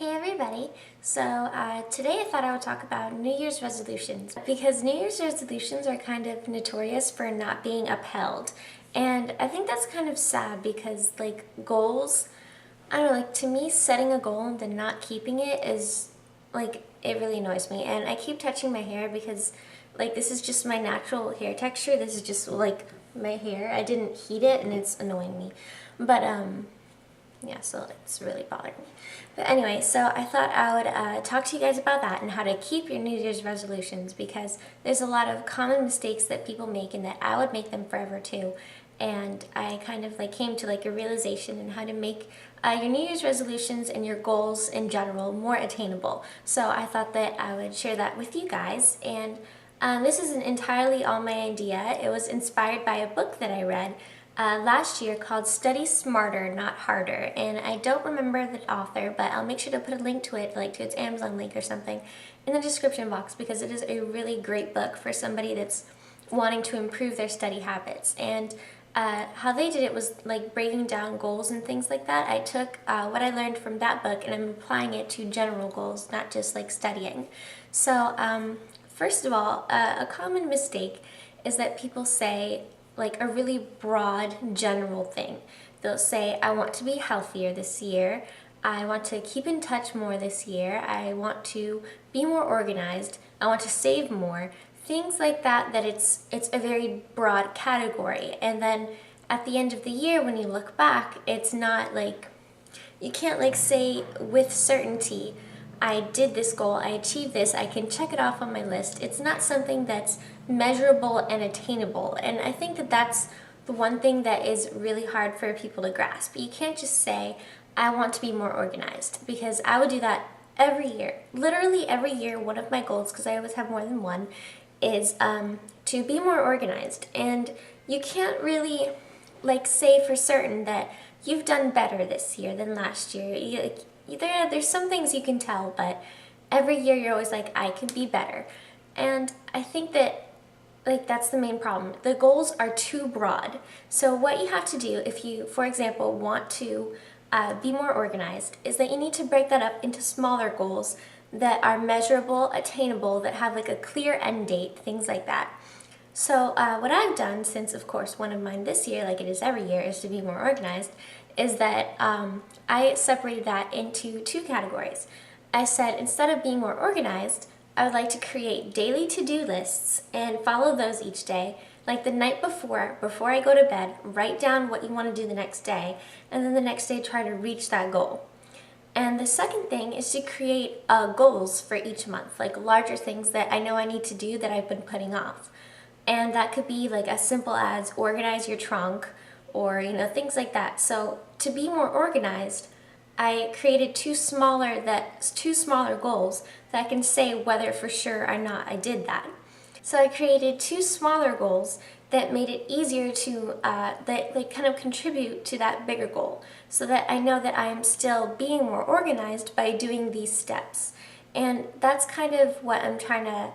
Hey everybody! Today I thought I would talk about New Year's resolutions because New Year's resolutions are kind of notorious for not being upheld. And I think that's kind of sad because goals, I don't know, to me setting a goal and then not keeping it is it really annoys me. And I keep touching my hair because this is just my natural hair texture. This is just my hair. I didn't heat it and it's annoying me. But yeah, so it's really bothering me. But anyway, so I thought I would talk to you guys about that and how to keep your New Year's resolutions because there's a lot of common mistakes that people make and that I would make them forever too. And I kind of came to a realization in how to make your New Year's resolutions and your goals in general more attainable. So I thought that I would share that with you guys. And this isn't entirely all my idea. It was inspired by a book that I read last year called Study Smarter, Not Harder. And I don't remember the author, but I'll make sure to put a link to it, to its Amazon link or something, in the description box because it is a really great book for somebody that's wanting to improve their study habits. And how they did it was breaking down goals and things like that. I took what I learned from that book and I'm applying it to general goals, not just studying. So first of all, a common mistake is that people say a really broad general thing. They'll say, I want to be healthier this year. I want to keep in touch more this year. I want to be more organized. I want to save more. Things like that, it's a very broad category. And then at the end of the year, when you look back, it's not you can't say with certainty, I did this goal, I achieved this, I can check it off on my list. It's not something that's measurable and attainable. And I think that that's the one thing that is really hard for people to grasp. You can't just say, I want to be more organized, because I would do that every year. Literally every year, one of my goals, because I always have more than one, is to be more organized. And you can't really say for certain that you've done better this year than last year. There's some things you can tell, but every year you're always I could be better. And I think that that's the main problem. The goals are too broad. So what you have to do if you, for example, want to be more organized is that you need to break that up into smaller goals that are measurable, attainable, that have a clear end date, things like that. So what I've done, since of course one of mine this year, it is every year, is to be more organized, is that I separated that into two categories. I said instead of being more organized, I would like to create daily to-do lists and follow those each day. The night before I go to bed, write down what you want to do the next day, and then the next day try to reach that goal. And the second thing is to create goals for each month, larger things that I know I need to do that I've been putting off. And that could be as simple as organize your trunk or, things like that. So to be more organized, I created two smaller goals that I can say whether for sure or not I did that. So I created two smaller goals that made it easier to, that kind of contribute to that bigger goal, so that I know that I am still being more organized by doing these steps. And that's kind of what I'm trying to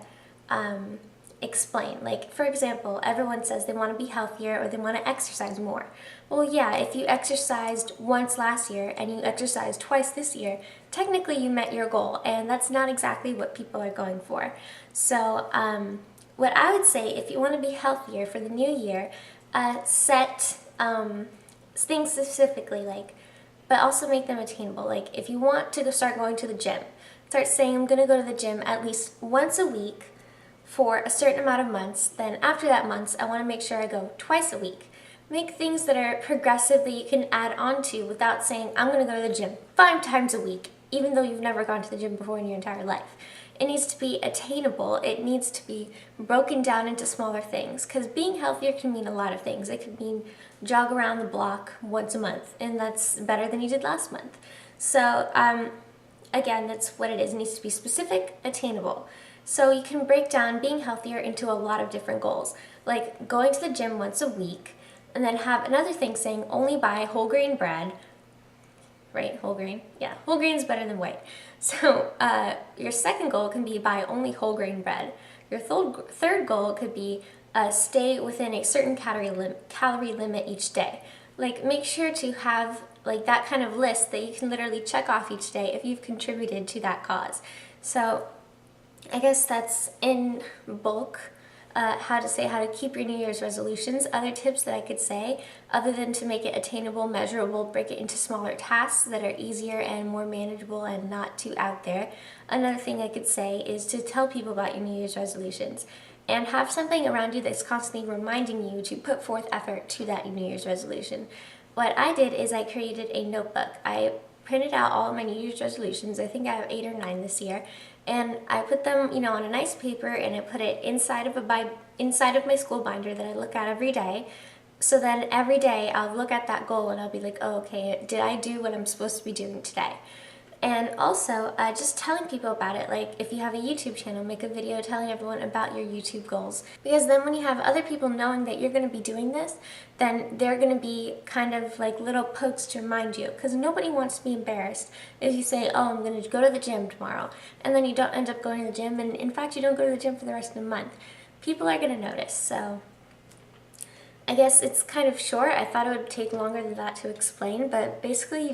explain. For example, everyone says they want to be healthier or they want to exercise more. Well, yeah, if you exercised once last year and you exercised twice this year, technically you met your goal, and that's not exactly what people are going for. So what I would say, if you want to be healthier for the new year, set things specifically, but also make them attainable. If you want to start going to the gym, start saying I'm going to go to the gym at least once a week for a certain amount of months. Then after that months, I want to make sure I go twice a week. Make things that are progressive that you can add on to without saying I'm going to go to the gym 5 times a week, even though you've never gone to the gym before in your entire life. It needs to be attainable. It needs to be broken down into smaller things, because being healthier can mean a lot of things. It could mean jog around the block once a month, and that's better than you did last month. So again, that's what it is. It needs to be specific, attainable. So you can break down being healthier into a lot of different goals, like going to the gym once a week, and then have another thing saying only buy whole grain bread. Right, whole grain? Yeah, whole grain is better than white. So your second goal can be buy only whole grain bread. Your third goal could be stay within a certain calorie limit each day. Make sure to have like that kind of list that you can literally check off each day if you've contributed to that cause. So I guess that's in bulk how to keep your New Year's resolutions. Other tips that I could say, other than to make it attainable, measurable, break it into smaller tasks that are easier and more manageable and not too out there. Another thing I could say is to tell people about your New Year's resolutions and have something around you that's constantly reminding you to put forth effort to that New Year's resolution. What I did is I created a notebook. I printed out all of my New Year's resolutions. I think I have 8 or 9 this year. And I put them, on a nice paper, and I put it inside of my school binder that I look at every day. So then every day I'll look at that goal and I'll be like, oh, okay, did I do what I'm supposed to be doing today? And also, just telling people about it. Like, if you have a YouTube channel, make a video telling everyone about your YouTube goals. Because then when you have other people knowing that you're going to be doing this, then they're going to be kind of like little pokes to remind you. Because nobody wants to be embarrassed if you say, oh, I'm going to go to the gym tomorrow. And then you don't end up going to the gym. And in fact, you don't go to the gym for the rest of the month. People are going to notice. So I guess it's kind of short. I thought it would take longer than that to explain. But basically,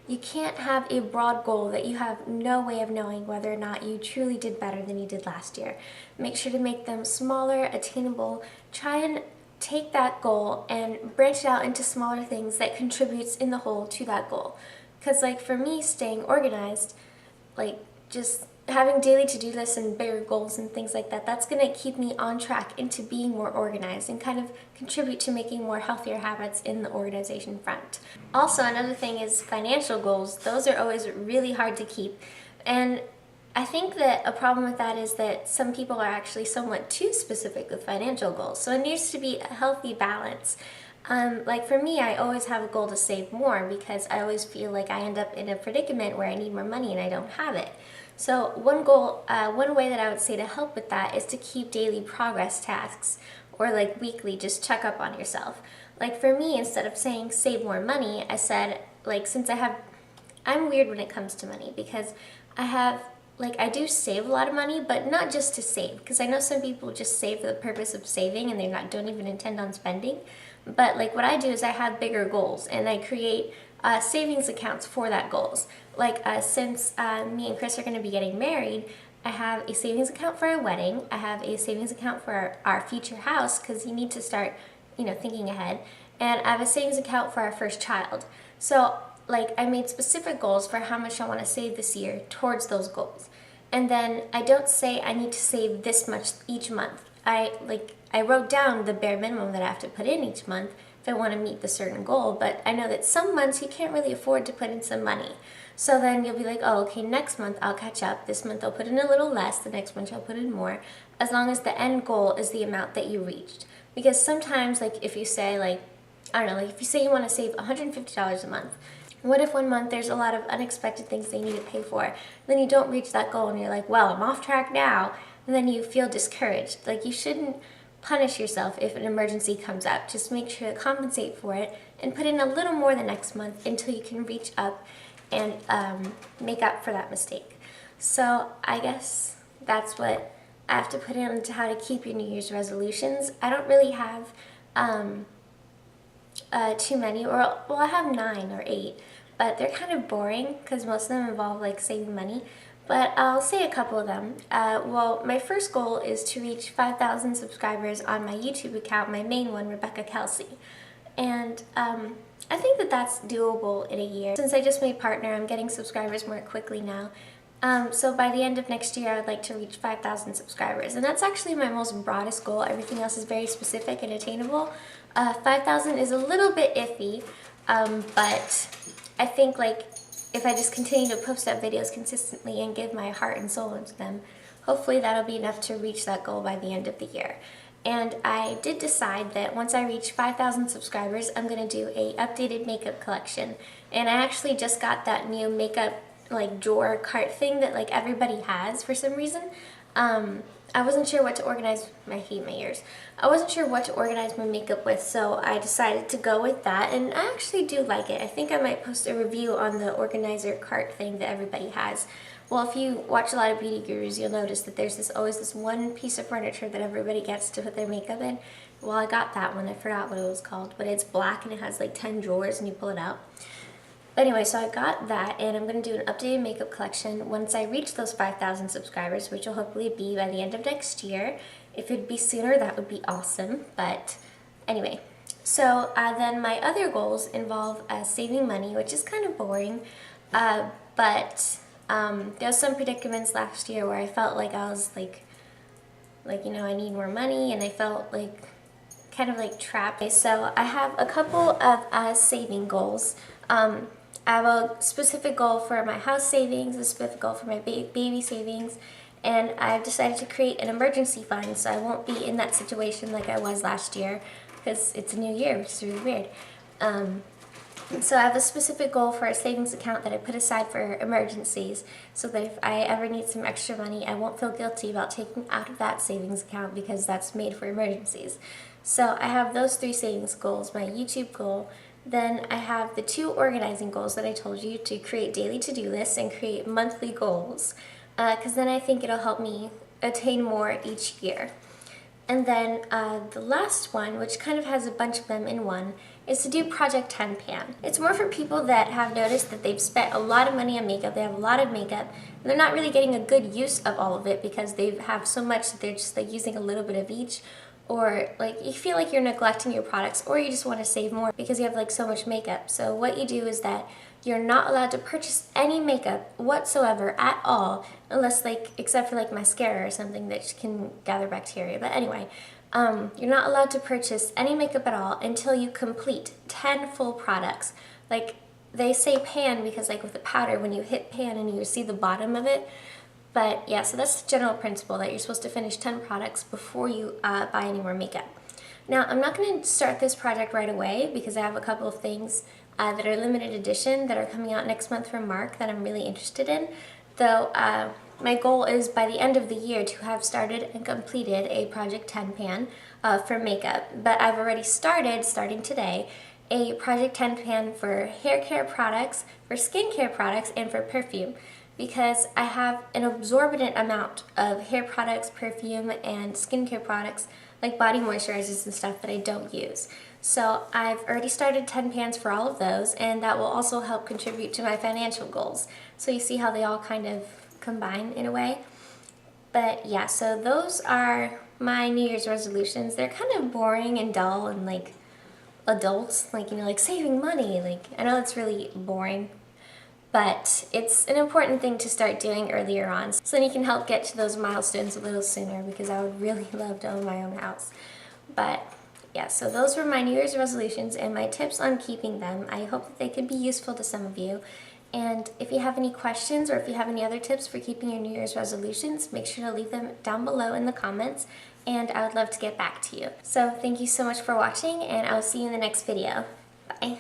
you can't have a broad goal that you have no way of knowing whether or not you truly did better than you did last year. Make sure to make them smaller, attainable. Try and take that goal and branch it out into smaller things that contributes in the whole to that goal. Because like for me, staying organized, like just having daily to-do lists and bigger goals and things like that, that's going to keep me on track into being more organized and kind of contribute to making more healthier habits in the organization front. Also, another thing is financial goals. Those are always really hard to keep. And I think that a problem with that is that some people are actually somewhat too specific with financial goals. So it needs to be a healthy balance. Like for me, I always have a goal to save more because I always feel like I end up in a predicament where I need more money and I don't have it. So one way that I would say to help with that is to keep daily progress tasks or like weekly, just check up on yourself. Like for me, instead of saying save more money, I said like I'm weird when it comes to money because I do save a lot of money, but not just to save, because I know some people just save for the purpose of saving and don't even intend on spending. But like what I do is I have bigger goals and I create savings accounts for that goals. Like since me and Chris are going to be getting married, I have a savings account for our wedding. I have a savings account for our future house because you need to start, thinking ahead. And I have a savings account for our first child. So like I made specific goals for how much I want to save this year towards those goals. And then I don't say I need to save this much each month. I wrote down the bare minimum that I have to put in each month if I want to meet the certain goal, but I know that some months you can't really afford to put in some money. So then you'll be like, oh, okay, next month I'll catch up. This month I'll put in a little less, the next month I'll put in more, as long as the end goal is the amount that you reached. Because sometimes, if you say, if you say you want to save $150 a month, what if one month there's a lot of unexpected things they need to pay for? Then you don't reach that goal and you're like, well, I'm off track now. And then you feel discouraged. Like, you shouldn't punish yourself if an emergency comes up. Just make sure to compensate for it and put in a little more the next month until you can reach up and make up for that mistake. So I guess that's what I have to put into how to keep your New Year's resolutions. I don't really have too many, I have 9 or 8, but they're kind of boring because most of them involve saving money. But I'll say a couple of them. My first goal is to reach 5,000 subscribers on my YouTube account, my main one, Rebecca Kelsey. And I think that that's doable in a year. Since I just made partner, I'm getting subscribers more quickly now. So by the end of next year, I would like to reach 5,000 subscribers. And that's actually my most broadest goal. Everything else is very specific and attainable. 5,000 is a little bit iffy, but I think if I just continue to post up videos consistently and give my heart and soul into them, hopefully that'll be enough to reach that goal by the end of the year. And I did decide that once I reach 5,000 subscribers, I'm going to do a updated makeup collection. And I actually just got that new makeup drawer cart thing that everybody has for some reason. I wasn't sure what to organize. I hate my ears. I wasn't sure what to organize my makeup with, so I decided to go with that, and I actually do like it. I think I might post a review on the organizer cart thing that everybody has. Well, if you watch a lot of beauty gurus, you'll notice that there's always this one piece of furniture that everybody gets to put their makeup in. Well, I got that one. I forgot what it was called, but it's black and it has 10 drawers and you pull it out. Anyway, so I got that, and I'm going to do an updated makeup collection once I reach those 5,000 subscribers, which will hopefully be by the end of next year. If it'd be sooner, that would be awesome, but anyway. So then my other goals involve saving money, which is kind of boring, but there was some predicaments last year where I felt like I was like, you know, I need more money, and I felt like kind of like trapped. So I have a couple of saving goals. I have a specific goal for my house savings, a specific goal for my baby savings, and I've decided to create an emergency fund so I won't be in that situation like I was last year, because it's a new year, which is really weird. So I have a specific goal for a savings account that I put aside for emergencies, so that if I ever need some extra money, I won't feel guilty about taking out of that savings account because that's made for emergencies. So I have those 3 savings goals, my YouTube goal. Then I have the 2 organizing goals that I told you, to create daily to-do lists and create monthly goals, because then I think it'll help me attain more each year. And then the last one, which kind of has a bunch of them in one, is to do Project 10 Pan. It's more for people that have noticed that they've spent a lot of money on makeup, they have a lot of makeup, and they're not really getting a good use of all of it because they have so much that they're just like using a little bit of each, or like you feel like you're neglecting your products, or you just want to save more because you have like so much makeup. So what you do is that you're not allowed to purchase any makeup whatsoever at all, unless like, except for like mascara or something that can gather bacteria. But anyway, you're not allowed to purchase any makeup at all until you complete 10 full products. Like they say pan because like with the powder, when you hit pan and you see the bottom of it. But yeah, so that's the general principle, that you're supposed to finish 10 products before you buy any more makeup. Now, I'm not going to start this project right away because I have a couple of things that are limited edition that are coming out next month from Mark that I'm really interested in. Though my goal is by the end of the year to have started and completed a Project 10 Pan for makeup. But I've already starting today, a Project 10 Pan for hair care products, for skincare products, and for perfume, because I have an exorbitant amount of hair products, perfume, and skincare products like body moisturizers and stuff that I don't use. So I've already started 10 pans for all of those, and that will also help contribute to my financial goals. So you see how they all kind of combine in a way. But yeah, so those are my New Year's resolutions. They're kind of boring and dull and like adults, like, you know, like saving money. Like, I know it's really boring, but it's an important thing to start doing earlier on, so then you can help get to those milestones a little sooner, because I would really love to own my own house. But yeah, so those were my New Year's resolutions and my tips on keeping them. I hope that they could be useful to some of you. And if you have any questions, or if you have any other tips for keeping your New Year's resolutions, make sure to leave them down below in the comments, and I would love to get back to you. So thank you so much for watching, and I'll see you in the next video. Bye.